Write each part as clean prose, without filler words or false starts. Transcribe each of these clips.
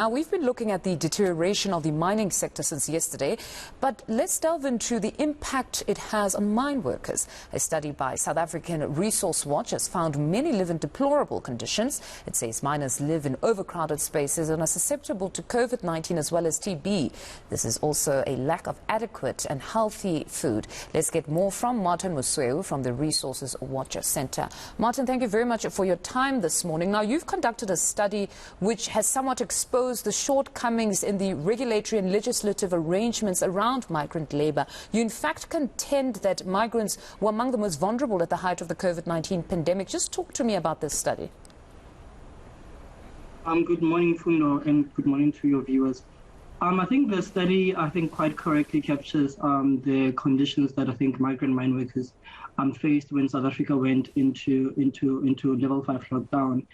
Now, we've been looking at the deterioration of the mining sector since yesterday, but let's delve into the impact it has on mine workers. A study by South African Resource Watch has found many live in deplorable conditions. It says miners live in overcrowded spaces and are susceptible to COVID-19 as well as TB. This is also a lack of adequate and healthy food. Let's get more from Martin Mosweu from the Resources Watch Center. Martin, thank you very much for your time this morning. Now, you've conducted a study which has somewhat exposed the shortcomings in the regulatory and legislative arrangements around migrant labor. You in fact contend that migrants were among the most vulnerable at the height of the COVID-19 pandemic. Just talk to me about this study. Good morning, Fundo, and good morning to your viewers. I think the study, quite correctly captures the conditions that I think migrant mine workers faced when South Africa went into level 5 lockdown.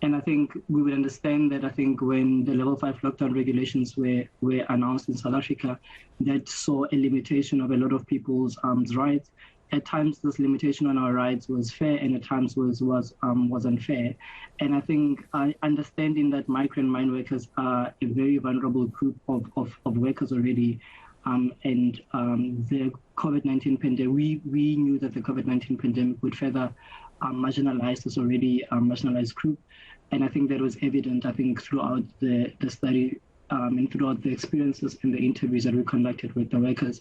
And I think we would understand that when the level 5 lockdown regulations were announced in South Africa, that saw a limitation of a lot of people's rights. At times, this limitation on our rights was fair, and at times was unfair. And I think understanding that migrant mine workers are a very vulnerable group of workers already, and the COVID-19 pandemic, we knew that the COVID-19 pandemic would further marginalize this already marginalized group. And I think that was evident, throughout the study and throughout the experiences and the interviews that we conducted with the workers,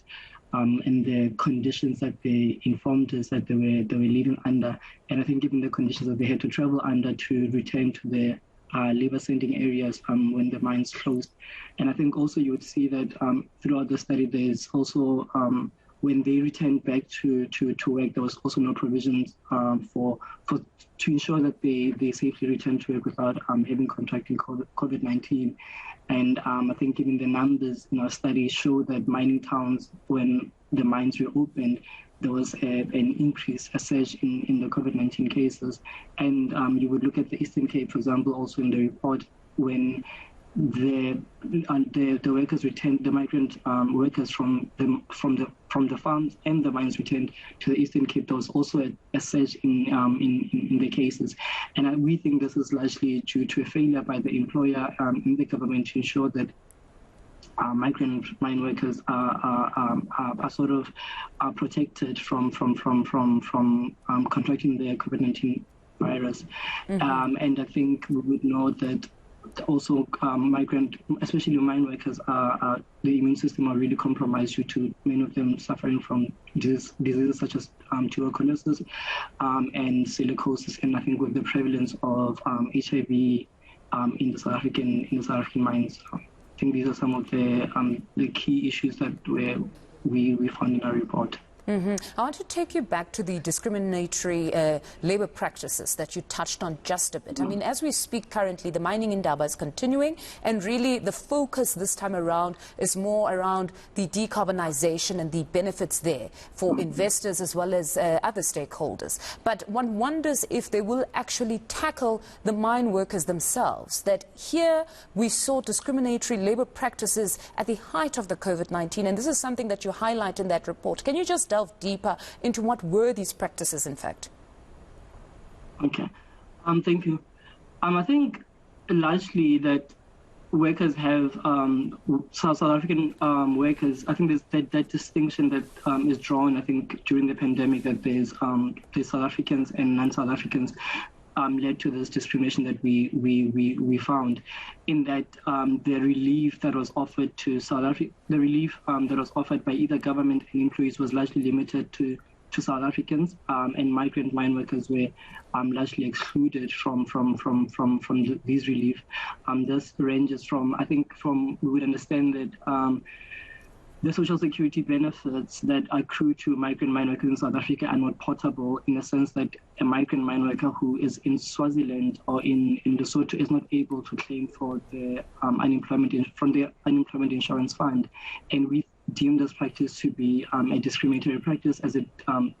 and the conditions that they informed us that they were living under. And I think given the conditions that they had to travel under to return to their labor sending areas when the mines closed. And I think also you would see that throughout the study, there's also when they returned back to work, there was also no provisions to ensure that they safely returned to work without having contracting COVID-19. And I think given the numbers in our study show that mining towns, when the mines reopened, there was an increase, a surge in the COVID-19 cases. And you would look at the Eastern Cape, for example, also in the report, when the workers returned, the migrant workers from the farms and the mines returned to the Eastern Cape. There was also a surge in the cases, and we think this is largely due to a failure by the employer and the government to ensure that migrant mine workers are sort of protected from contracting the COVID-19 virus. Mm-hmm. And I think we would know that also migrant, especially mine workers, the immune system are really compromised due to many of them suffering from diseases such as tuberculosis and silicosis. And I think with the prevalence of HIV in the South African mines, I think these are some of the key issues that we found in our report. Mm-hmm. I want to take you back to the discriminatory labor practices that you touched on just a bit. I mean, as we speak currently, the mining indaba is continuing, and really the focus this time around is more around the decarbonization and the benefits there for investors as well as other stakeholders. But one wonders if they will actually tackle the mine workers themselves. That here we saw discriminatory labor practices at the height of the COVID-19, and this is something that you highlight in that report. Can you just delve deeper into what were these practices, in fact? Okay. Thank you. I think largely that workers have, South African workers, I think there's that distinction that is drawn, I think, during the pandemic, that there's South Africans and non-South Africans led to this discrimination that we found, in that the relief that was offered to South Africa, the relief that was offered by either government and employees was largely limited to South Africans, and migrant mine workers were largely excluded from these relief. This ranges from, we would understand that the social security benefits that accrue to migrant mine workers in South Africa are not portable, in the sense that a migrant mine worker who is in Swaziland or in Lesotho is not able to claim for the unemployment insurance fund. And we deem this practice to be a discriminatory practice, as it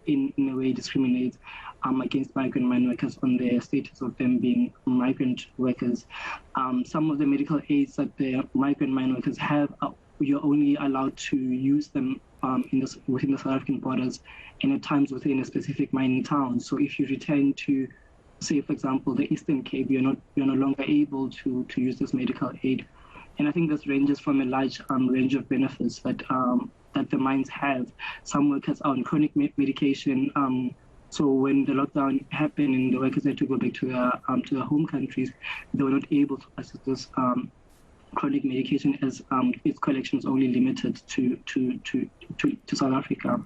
in a way discriminates against migrant mine workers on the status of them being migrant workers. Some of the medical aids that the migrant mine workers have, you're only allowed to use them within the South African borders, and at times within a specific mining town. So if you return to, say, for example, the Eastern Cape, you're no longer able to use this medical aid. And I think this ranges from a large range of benefits that that the mines have. Some workers are on chronic medication. So when the lockdown happened and the workers had to go back to their home countries, they were not able to access this chronic medication as its collection is only limited to South Africa.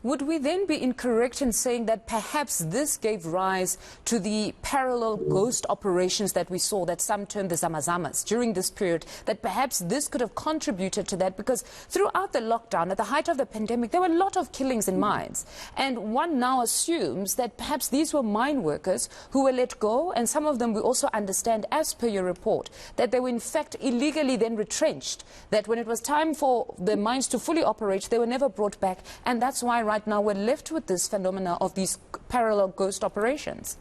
Would we then be incorrect in saying that perhaps this gave rise to the parallel ghost operations that we saw, that some termed the zamazamas during this period, that perhaps this could have contributed to that? Because throughout the lockdown, at the height of the pandemic, there were a lot of killings in mines. And one now assumes that perhaps these were mine workers who were let go, and some of them we also understand, as per your report, that they were in fact illegally then retrenched, that when it was time for the mines to fully operate, they were never brought back. And that's why right now we're left with this phenomena of these parallel ghost operations.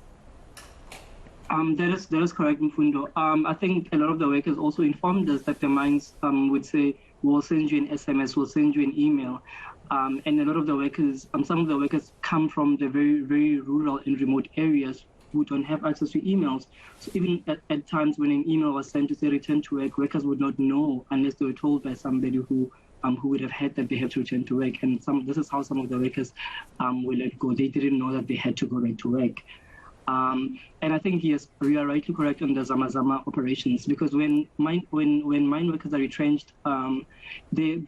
That is correct, Mfundo. I think a lot of the workers also informed us that the mines would say, we'll send you an SMS, we'll send you an email. And a lot of the workers, some of the workers come from the very, very rural and remote areas who don't have access to emails. So even at times when an email was sent to say return to work, workers would not know unless they were told by somebody who would have had that they have to return to work. And this is how some of the workers were let go. They didn't know that they had to go back to work. And I think, yes, we are rightly correct on the Zama operations, because when mine workers are retrenched, they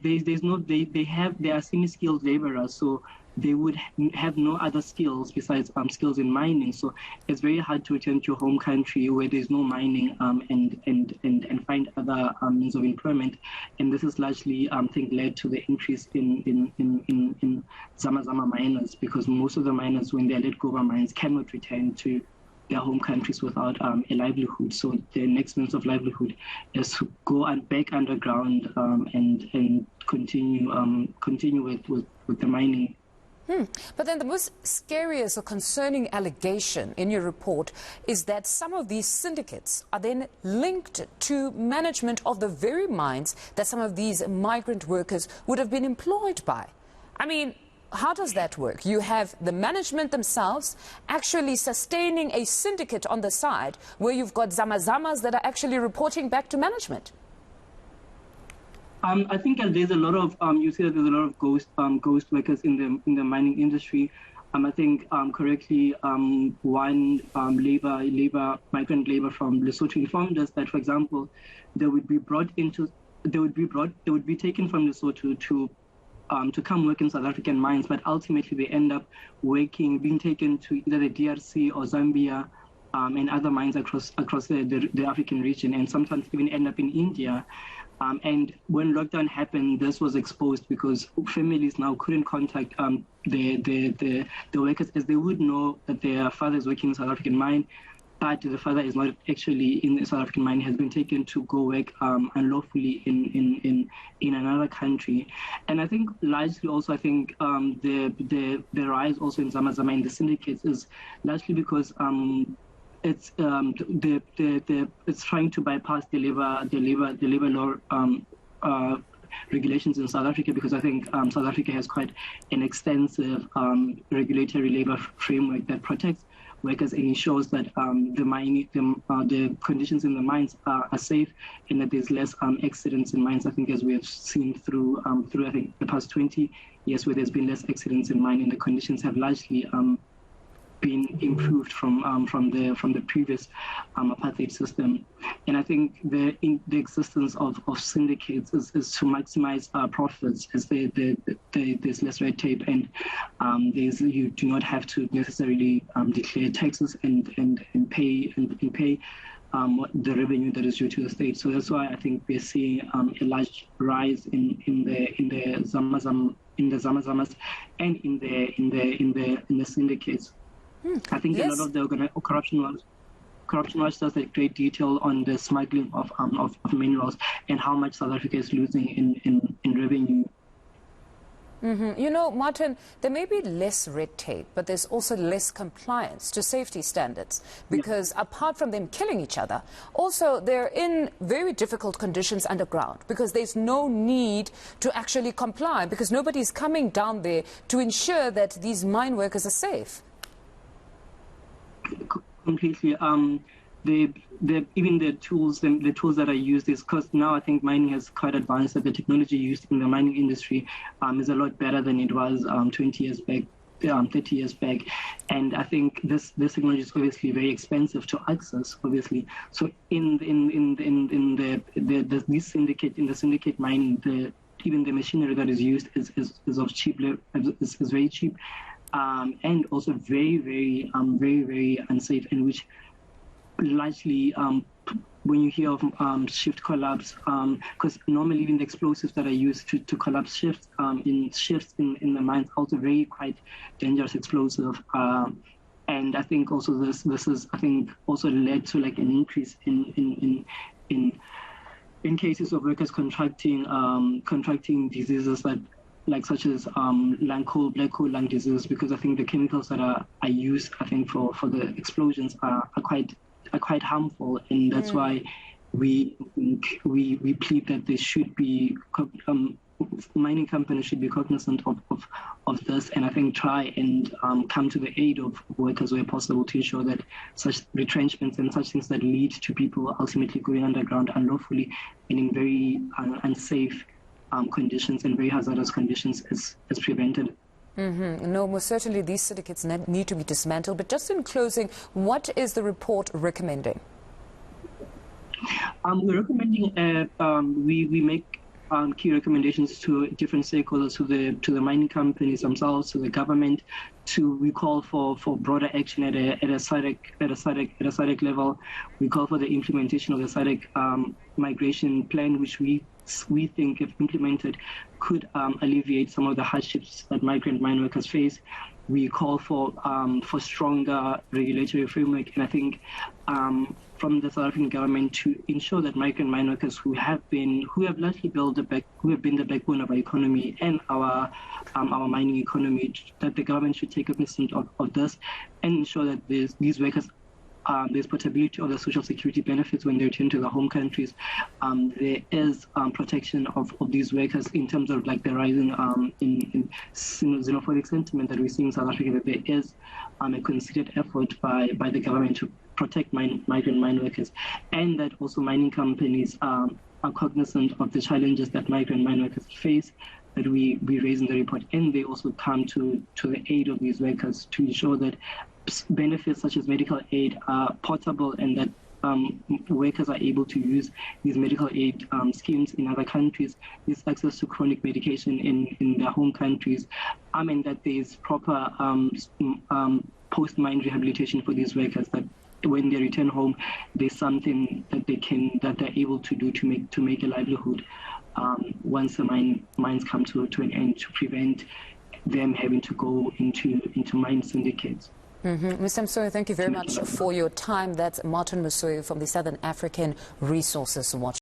are semi-skilled laborers, so they would have no other skills besides skills in mining. So it's very hard to return to your home country where there's no mining and find other means of employment. And this has largely, I think, led to the increase in Zama miners, because most of the miners, when they're let go by mines, cannot return to their home countries without a livelihood. So their next means of livelihood is to go back underground and continue with the mining. But then the most scariest or concerning allegation in your report is that some of these syndicates are then linked to management of the very mines that some of these migrant workers would have been employed by. I mean, how does that work? You have the management themselves actually sustaining a syndicate on the side where you've got zamazamas that are actually reporting back to management. I think there's a lot of you see that there's a lot of ghost workers in the mining industry. I think correctly one migrant labor from Lesotho informed us that, for example, they would be taken from Lesotho to come work in South African mines, but ultimately they end up being taken to either the DRC or Zambia and other mines across the African region, and sometimes even end up in India. And when lockdown happened, this was exposed because families now couldn't contact the workers, as they would know that their father is working in a South African mine, but the father is not actually in the South African mine, has been taken to go work unlawfully in another country. And I think largely also, I think the rise also in Zama in the syndicates is largely because it's it's trying to bypass the labor law regulations in South Africa, because I think South Africa has quite an extensive regulatory labor framework that protects workers and ensures that the conditions in the mines are safe, and that there's less accidents in mines. I think, as we have seen through I think the past 20 years, where there's been less accidents in mining, the conditions have largely been improved from the previous apartheid system. And I think the existence of syndicates is to maximize profits, as there's less red tape, and you do not have to necessarily declare taxes and pay the revenue that is due to the state. So that's why I think we're seeing a large rise in the zamazamas and in the syndicates. I think yes. A lot of the corruption watch does a great detail on the smuggling of minerals and how much South Africa is losing in revenue. You know, Martin, there may be less red tape, but there's also less compliance to safety standards, because apart from them killing each other, also they're in very difficult conditions underground, because there's no need to actually comply, because nobody's coming down there to ensure that these mine workers are safe. Completely. even the tools that are used is, because now I think mining has quite advanced, that the technology used in the mining industry is a lot better than it was 20 years back. 30 years back, and I think this technology is obviously very expensive to access. Obviously, so in the syndicate mining, even the machinery that is used is very cheap, and also very unsafe, and which largely when you hear of shift collapse, because normally even the explosives that are used to collapse shifts in the mines also very quite dangerous explosive, and I think also this is, I think, also led to like an increase in cases of workers contracting diseases such as black hole lung disease, because I think the chemicals that are used, I think, for the explosions are quite harmful, and that's why we plead that there should be mining companies should be cognizant of this, and I think try and come to the aid of workers where possible to ensure that such retrenchments and such things that lead to people ultimately going underground unlawfully and in very unsafe conditions and very hazardous conditions is prevented. No, most certainly these syndicates need to be dismantled. But just in closing, what is the report recommending? We're recommending we make key recommendations to different stakeholders, to the mining companies themselves, to the government. We call for broader action at a SADC level. We call for the implementation of the SADC migration plan, which we think, if implemented, could alleviate some of the hardships that migrant mine workers face. We call for stronger regulatory framework, and I think from the South African government to ensure that migrant mine workers who have largely been the backbone of our economy and our mining economy, that the government should take cognizance of this and ensure that these workers, there's portability of the social security benefits when they return to their home countries. There is protection of these workers in terms of like the rising in xenophobic sentiment that we see in South Africa, that there is a considered effort by the government to protect migrant mine workers, and that also mining companies are cognizant of the challenges that migrant mine workers face, that we raise in the report, and they also come to the aid of these workers to ensure that benefits such as medical aid are portable, and that workers are able to use these medical aid schemes in other countries, this access to chronic medication in their home countries, and that there is proper post-mine rehabilitation for these workers, that when they return home, there's something that they're able to do to make a livelihood once the mines come to an end, to prevent them having to go into mine syndicates. Mr. Mosweu, thank you very much for your time. That's Mosweu from the Southern African Resources Watch.